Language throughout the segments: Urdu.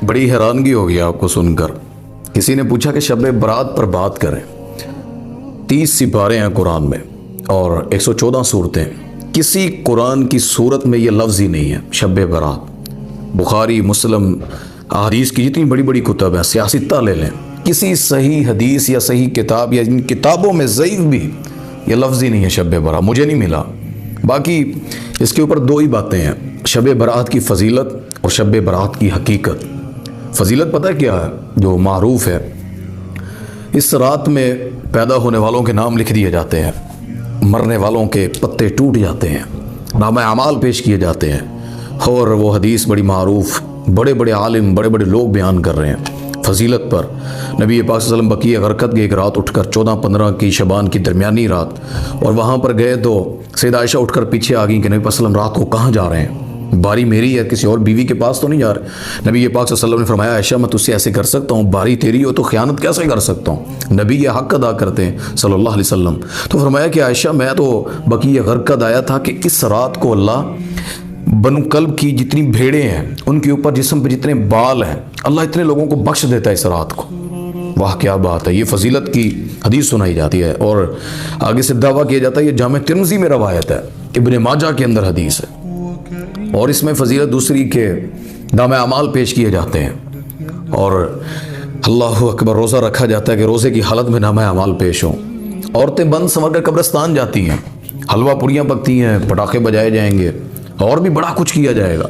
بڑی حیرانگی ہوگی آپ کو سن کر. کسی نے پوچھا کہ شب برات پر بات کریں. 30 سپارے ہیں قرآن میں اور 114 صورتیں. کسی قرآن کی صورت میں یہ لفظ ہی نہیں ہے شب برات. بخاری، مسلم، احادیث کی جتنی بڑی بڑی کتب ہیں، سیاستہ لے لیں، کسی صحیح حدیث یا صحیح کتاب یا ان کتابوں میں ضعیف بھی یہ لفظ ہی نہیں ہے شب برات. مجھے نہیں ملا. باقی اس کے اوپر 2 ہی باتیں ہیں، شب برات کی فضیلت اور شب برات کی حقیقت. فضیلت پتہ کیا ہے جو معروف ہے؟ اس رات میں پیدا ہونے والوں کے نام لکھ دیے جاتے ہیں، مرنے والوں کے پتے ٹوٹ جاتے ہیں، نامہ اعمال پیش کیے جاتے ہیں. اور وہ حدیث بڑی معروف، بڑے بڑے عالم، بڑے بڑے لوگ بیان کر رہے ہیں فضیلت پر. نبی پاک صلی اللہ علیہ وسلم بقیع غرقد گئے ایک رات اٹھ کر 14-15 کی شعبان کی درمیانی رات، اور وہاں پر گئے تو سیدہ عائشہ اٹھ کر پیچھے آ گئیں کہ نبی پاک صلی اللہ علیہ وسلم رات کو کہاں جا رہے ہیں؟ باری میری ہے، کسی اور بیوی کے پاس تو نہیں جا رہے. نبی پاک صلی اللہ علیہ وسلم نے فرمایا عائشہ میں تجھ سے ایسے کر سکتا ہوں؟ باری تیری ہو تو خیانت کیسے کر سکتا ہوں؟ نبی یہ حق ادا کرتے ہیں صلی اللہ علیہ وسلم. تو فرمایا کہ عائشہ میں تو بقیع غرقد آیا تھا کہ اس رات کو اللہ بنو کلب کی جتنی بھیڑیں ہیں ان کے اوپر جسم پہ جتنے بال ہیں اللہ اتنے لوگوں کو بخش دیتا ہے اس رات کو. واہ کیا بات ہے. یہ فضیلت کی حدیث سنائی جاتی ہے اور آگے سے دعویٰ کیا جاتا ہے. یہ جامع ترمذی میں روایت ہے، ابن ماجہ کے اندر حدیث ہے. اور اس میں فضیلت دوسری کے نامہ اعمال پیش کیے جاتے ہیں اور اللہ اکبر روزہ رکھا جاتا ہے کہ روزے کی حالت میں نامہ اعمال پیش ہوں. عورتیں بند سنور کر قبرستان جاتی ہیں، حلوہ پوڑیاں پکتی ہیں، پٹاخے بجائے جائیں گے اور بھی بڑا کچھ کیا جائے گا.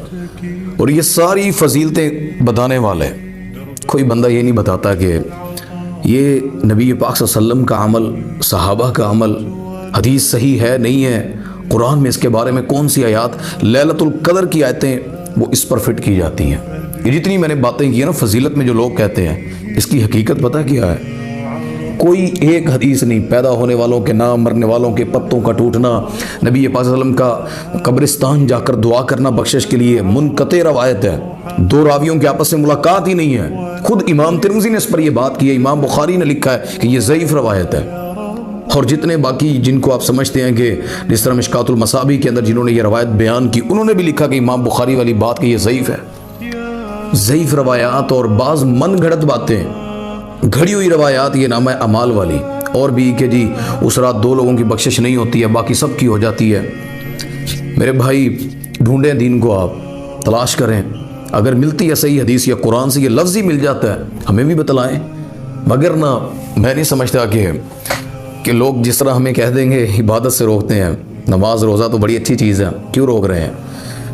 اور یہ ساری فضیلتیں بتانے والے کوئی بندہ یہ نہیں بتاتا کہ یہ نبی پاک صلی اللہ علیہ وسلم کا عمل، صحابہ کا عمل، حدیث صحیح ہے نہیں ہے، قرآن میں اس کے بارے میں کون سی آیات، لیلۃ القدر کی آیتیں وہ اس پر فٹ کی جاتی ہیں. یہ جتنی میں نے باتیں کی ہیں نا فضیلت میں جو لوگ کہتے ہیں، اس کی حقیقت پتہ کیا ہے؟ کوئی ایک حدیث نہیں. پیدا ہونے والوں کے نام، مرنے والوں کے پتوں کا ٹوٹنا، نبی پاک صلی اللہ علیہ وسلم کا قبرستان جا کر دعا کرنا بخشش کے لیے منقطع روایت ہے. 2 راویوں کے آپس میں ملاقات ہی نہیں ہے. خود امام ترمذی نے اس پر یہ بات کی ہے، امام بخاری نے لکھا ہے کہ یہ ضعیف روایت ہے. اور جتنے باقی جن کو آپ سمجھتے ہیں کہ جس طرح مشکات المصابیح کے اندر جنہوں نے یہ روایت بیان کی انہوں نے بھی لکھا کہ امام بخاری والی بات کہ یہ ضعیف ہے. ضعیف روایات اور بعض من گھڑت باتیں، گھڑی ہوئی روایات، یہ نامہ اعمال والی، اور بھی کہ جی اس رات 2 لوگوں کی بخشش نہیں ہوتی ہے باقی سب کی ہو جاتی ہے. میرے بھائی ڈھونڈیں دین کو، آپ تلاش کریں. اگر ملتی ہے صحیح حدیث یا قرآن سے یہ لفظ ہی مل جاتا ہے ہمیں بھی بتلائیں. مگر نہ میں نہیں سمجھتا کہ لوگ جس طرح ہمیں کہہ دیں گے عبادت سے روکتے ہیں. نماز روزہ تو بڑی اچھی چیز ہے، کیوں روک رہے ہیں؟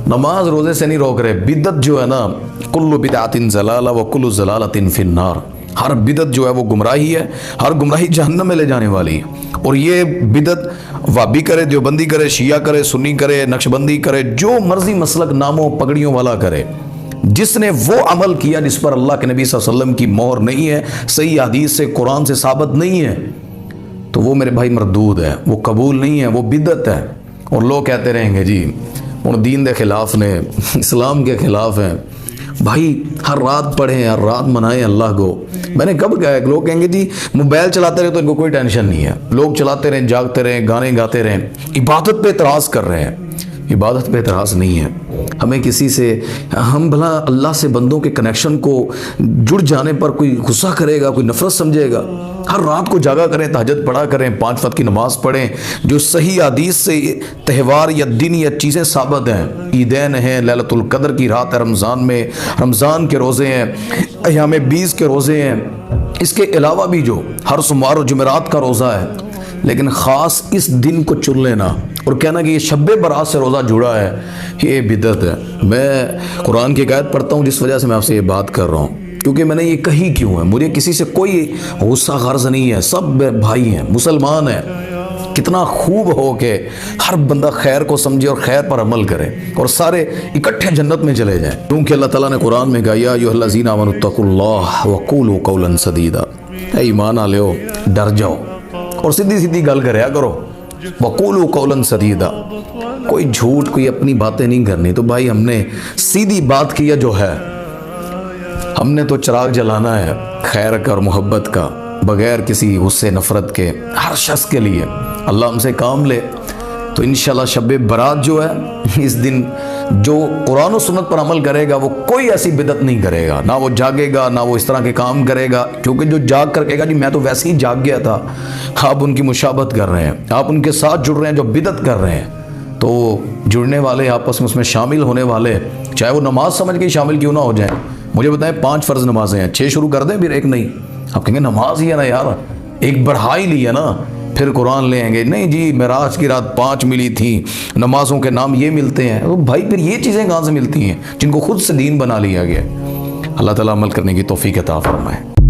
نماز روزے سے نہیں روک رہے. بدعت جو ہے نا، کل بدعت ضلالہ وکل ضلالۃ فی النار، ہر بدعت جو ہے وہ گمراہی ہے، ہر گمراہی جہنم میں لے جانے والی ہے. اور یہ بدعت وابی کرے، دیوبندی کرے، شیعہ کرے، سنی کرے، نقشبندی کرے، جو مرضی مسلک ناموں پگڑیوں والا کرے، جس نے وہ عمل کیا جس پر اللہ کے نبی صلی اللہ علیہ وسلم کی مہر نہیں ہے، صحیح حدیث سے قرآن سے ثابت نہیں ہے، تو وہ میرے بھائی مردود ہے، وہ قبول نہیں ہے، وہ بدعت ہے. اور لوگ کہتے رہیں گے جی ان دین دے خلاف نے، اسلام کے خلاف ہیں. بھائی ہر رات پڑھیں، ہر رات منائیں اللہ کو. میں نے کب کہا ہے؟ لوگ کہیں گے جی موبائل چلاتے رہے تو ان کو کوئی ٹینشن نہیں ہے. لوگ چلاتے رہیں، جاگتے رہیں، گانے گاتے رہیں، عبادت پہ اعتراض کر رہے ہیں. عبادت پہ اعتراض نہیں ہے. ہمیں کسی سے، ہم بھلا اللہ سے بندوں کے کنیکشن کو جڑ جانے پر کوئی غصہ کرے گا، کوئی نفرت سمجھے گا؟ ہر رات کو جاگا کریں، تہجد پڑھا کریں، 5 وقت کی نماز پڑھیں. جو صحیح حدیث سے تہوار یا دن یا چیزیں ثابت ہیں، عیدین ہیں، لیلۃ القدر کی رات ہے رمضان میں، رمضان کے روزے ہیں، ایام 20 کے روزے ہیں، اس کے علاوہ بھی جو ہر سوموار و جمعرات کا روزہ ہے. لیکن خاص اس دن کو چن لینا اور کہنا کہ یہ شب برات سے روزہ جڑا ہے، یہ بدعت ہے. میں قرآن کی آیت پڑھتا ہوں جس وجہ سے میں آپ سے یہ بات کر رہا ہوں، کیونکہ میں نے یہ کہی کیوں ہے. مجھے کسی سے کوئی غصہ غرض نہیں ہے، سب بھائی ہیں، مسلمان ہیں. کتنا خوب ہو کہ ہر بندہ خیر کو سمجھے اور خیر پر عمل کرے اور سارے اکٹھے جنت میں چلے جائیں. کیونکہ اللہ تعالیٰ نے قرآن میں کہا یا ایھا الذین آمنوا اتقوا اللہ وقولوا قولا سدیدا. اے ایمان والو ڈر جاؤ اور سیدھی سیدھی گل کریا کرو. وقولوا قولا سدیدا، کوئی جھوٹ، کوئی اپنی باتیں نہیں کرنی. تو بھائی ہم نے سیدھی بات کیا جو ہے، ہم نے تو چراغ جلانا ہے خیر کا اور محبت کا، بغیر کسی غصے نفرت کے، ہر شخص کے لیے. اللہ ہم سے کام لے تو انشاءاللہ شب برات جو ہے اس دن جو قرآن و سنت پر عمل کرے گا وہ کوئی ایسی بدعت نہیں کرے گا، نہ وہ جاگے گا، نہ وہ اس طرح کے کام کرے گا، کیونکہ جو جاگ کر کہے گا جی میں تو ویسے ہی جاگ گیا تھا، آپ ان کی مشابہت کر رہے ہیں، آپ ان کے ساتھ جڑ رہے ہیں جو بدعت کر رہے ہیں۔ تو جڑنے والے آپس میں اس میں شامل ہونے والے، چاہے وہ نماز سمجھ کے شامل کیوں نہ ہو جائیں، مجھے بتائیں 5 فرض نمازیں ہیں، 6 شروع کر دیں پھر 1 نہیں، آپ کہیں گے نماز ہی ہے نا یار، ایک بڑھا ہی لی ہے نا، پھر قرآن لے آئیں گے نہیں جی معراج کی رات 5 ملی تھیں، نمازوں کے نام یہ ملتے ہیں۔ تو بھائی پھر یہ چیزیں کہاں سے ملتی ہیں جن کو خود سے دین بنا لیا گیا؟ اللہ تعالیٰ عمل کرنے کی توفیق عطا فرمائے۔